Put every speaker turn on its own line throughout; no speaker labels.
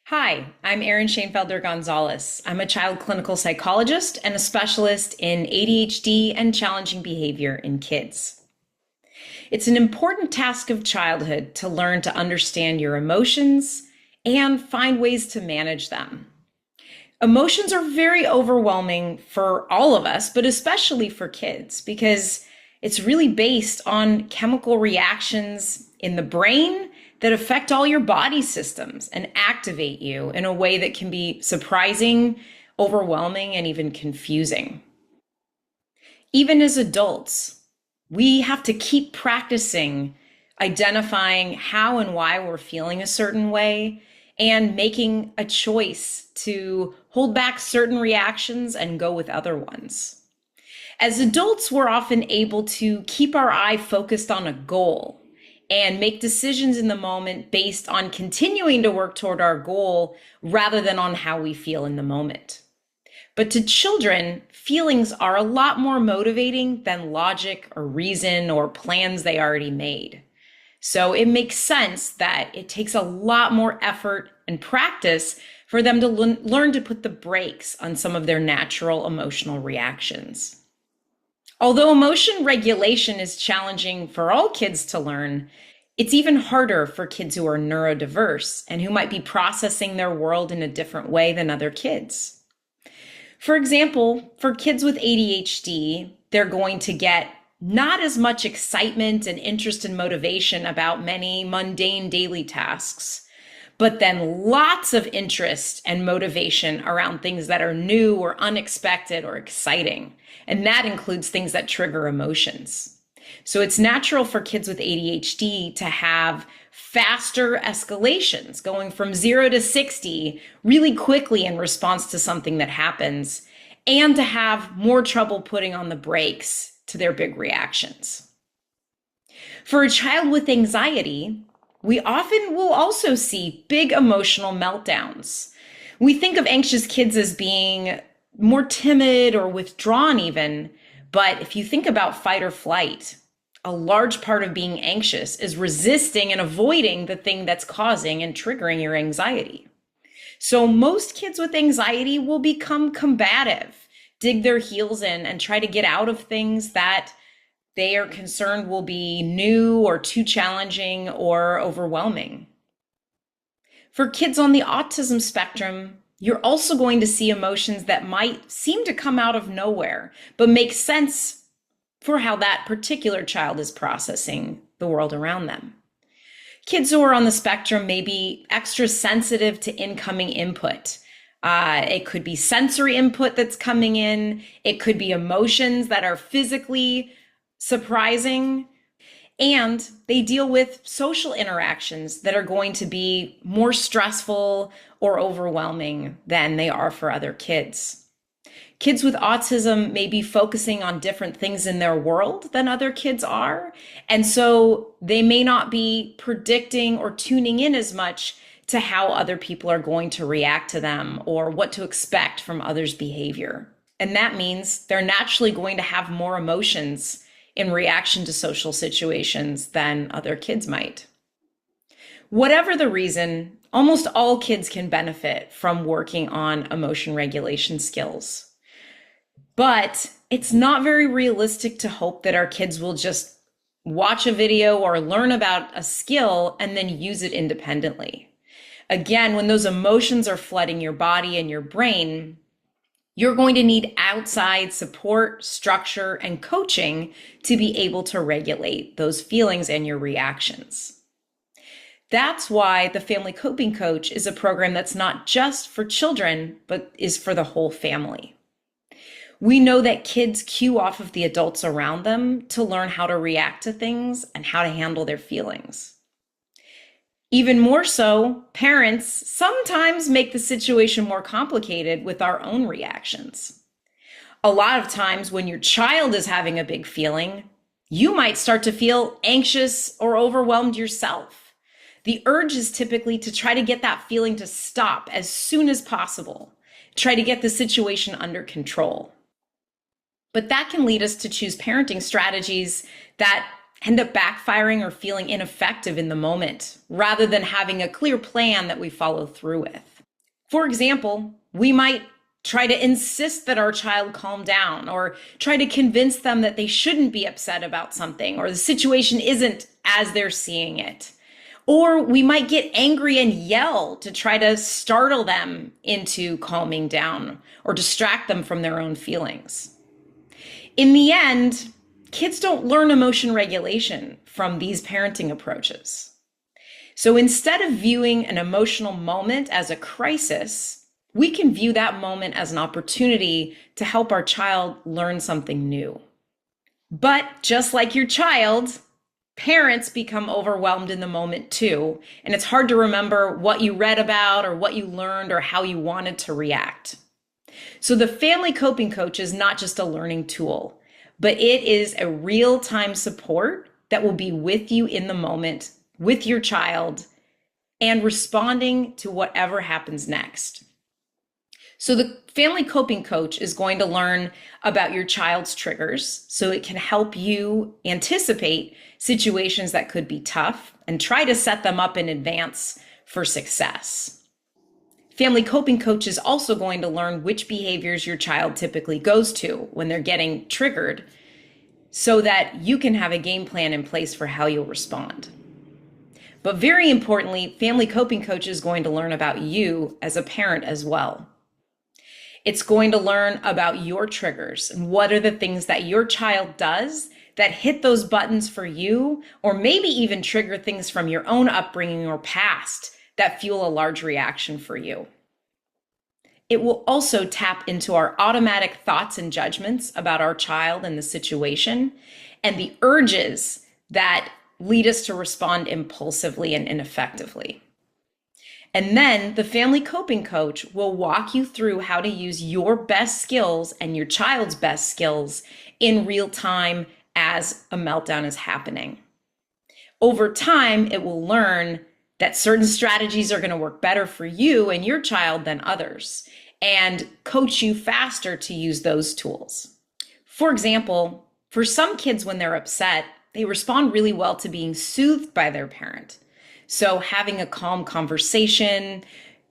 Hi, I'm Erin Gonzalez. I'm a child clinical psychologist and a specialist in ADHD and challenging behavior in kids. It's an important task of childhood to learn to understand your emotions and find ways to manage them. Emotions are very overwhelming for all of us, but especially for kids, because it's really based on chemical reactions in the brain that affect all your body systems and activate you in a way that can be surprising, overwhelming, and even confusing. Even as adults, we have to keep practicing identifying how and why we're feeling a certain way and making a choice to hold back certain reactions and go with other ones. As adults, we're often able to keep our eye focused on a goal and make decisions in the moment based on continuing to work toward our goal rather than on how we feel in the moment. But to children, feelings are a lot more motivating than logic or reason or plans they already made. So it makes sense that it takes a lot more effort and practice for them to learn to put the brakes on some of their natural emotional reactions. Although emotion regulation is challenging for all kids to learn, it's even harder for kids who are neurodiverse and who might be processing their world in a different way than other kids. For example, for kids with ADHD, they're going to get not as much excitement and interest and motivation about many mundane daily tasks, but then lots of interest and motivation around things that are new or unexpected or exciting. And that includes things that trigger emotions. So it's natural for kids with ADHD to have faster escalations, going from 0 to 60 really quickly in response to something that happens, and to have more trouble putting on the brakes to their big reactions. For a child with anxiety, we often will also see big emotional meltdowns. We think of anxious kids as being more timid or withdrawn even, but if you think about fight or flight, a large part of being anxious is resisting and avoiding the thing that's causing and triggering your anxiety. So most kids with anxiety will become combative, dig their heels in, and try to get out of things that they are concerned will be new or too challenging or overwhelming. For kids on the autism spectrum, you're also going to see emotions that might seem to come out of nowhere, but make sense for how that particular child is processing the world around them. Kids who are on the spectrum may be extra sensitive to incoming input. It could be sensory input that's coming in. It could be emotions that are physically surprising. And they deal with social interactions that are going to be more stressful or overwhelming than they are for other kids. Kids with autism may be focusing on different things in their world than other kids are. And so they may not be predicting or tuning in as much to how other people are going to react to them or what to expect from others' behavior. And that means they're naturally going to have more emotions in reaction to social situations than other kids might. Whatever the reason, almost all kids can benefit from working on emotion regulation skills. But it's not very realistic to hope that our kids will just watch a video or learn about a skill and then use it independently. Again, when those emotions are flooding your body and your brain, you're going to need outside support, structure, and coaching to be able to regulate those feelings and your reactions. That's why the Family Coping Coach is a program that's not just for children, but is for the whole family. We know that kids cue off of the adults around them to learn how to react to things and how to handle their feelings. Even more so, parents sometimes make the situation more complicated with our own reactions. A lot of times when your child is having a big feeling, you might start to feel anxious or overwhelmed yourself. The urge is typically to try to get that feeling to stop as soon as possible, try to get the situation under control. But that can lead us to choose parenting strategies that end up backfiring or feeling ineffective in the moment, rather than having a clear plan that we follow through with. For example, we might try to insist that our child calm down, or try to convince them that they shouldn't be upset about something, or the situation isn't as they're seeing it. Or we might get angry and yell to try to startle them into calming down or distract them from their own feelings. In the end, kids don't learn emotion regulation from these parenting approaches. So instead of viewing an emotional moment as a crisis, we can view that moment as an opportunity to help our child learn something new. But just like your child, parents become overwhelmed in the moment too, and it's hard to remember what you read about or what you learned or how you wanted to react. So the family coping coach is not just a learning tool, but it is a real-time support that will be with you in the moment, with your child, and responding to whatever happens next. So the family coping coach is going to learn about your child's triggers so it can help you anticipate situations that could be tough and try to set them up in advance for success. Family coping coach is also going to learn which behaviors your child typically goes to when they're getting triggered so that you can have a game plan in place for how you'll respond. But very importantly, family coping coach is going to learn about you as a parent as well. It's going to learn about your triggers and what are the things that your child does that hit those buttons for you, or maybe even trigger things from your own upbringing or past that fuel a large reaction for you. It will also tap into our automatic thoughts and judgments about our child and the situation, and the urges that lead us to respond impulsively and ineffectively. And then the family coping coach will walk you through how to use your best skills and your child's best skills in real time as a meltdown is happening. Over time, it will learn that certain strategies are going to work better for you and your child than others, and coach you faster to use those tools. For example, for some kids, when they're upset, they respond really well to being soothed by their parent. So having a calm conversation,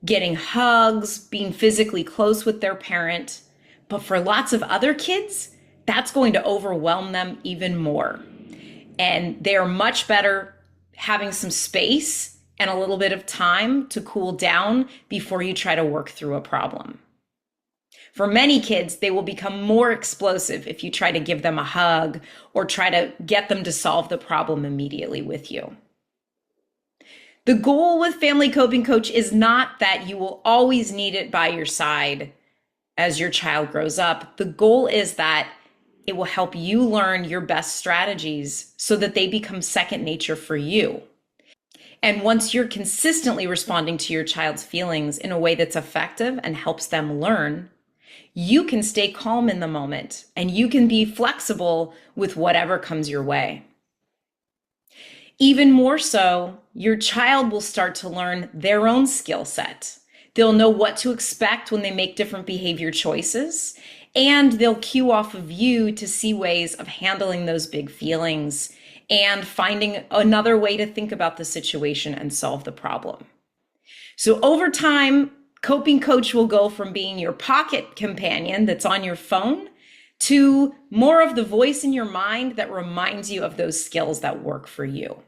getting hugs, being physically close with their parent. But for lots of other kids, that's going to overwhelm them even more. And they're much better having some space and a little bit of time to cool down before you try to work through a problem. For many kids, they will become more explosive if you try to give them a hug or try to get them to solve the problem immediately with you. The goal with Family Coping Coach is not that you will always need it by your side as your child grows up. The goal is that it will help you learn your best strategies so that they become second nature for you. And once you're consistently responding to your child's feelings in a way that's effective and helps them learn, you can stay calm in the moment and you can be flexible with whatever comes your way. Even more so, your child will start to learn their own skill set. They'll know what to expect when they make different behavior choices, and they'll cue off of you to see ways of handling those big feelings and finding another way to think about the situation and solve the problem. So over time, Coping Coach will go from being your pocket companion that's on your phone to more of the voice in your mind that reminds you of those skills that work for you.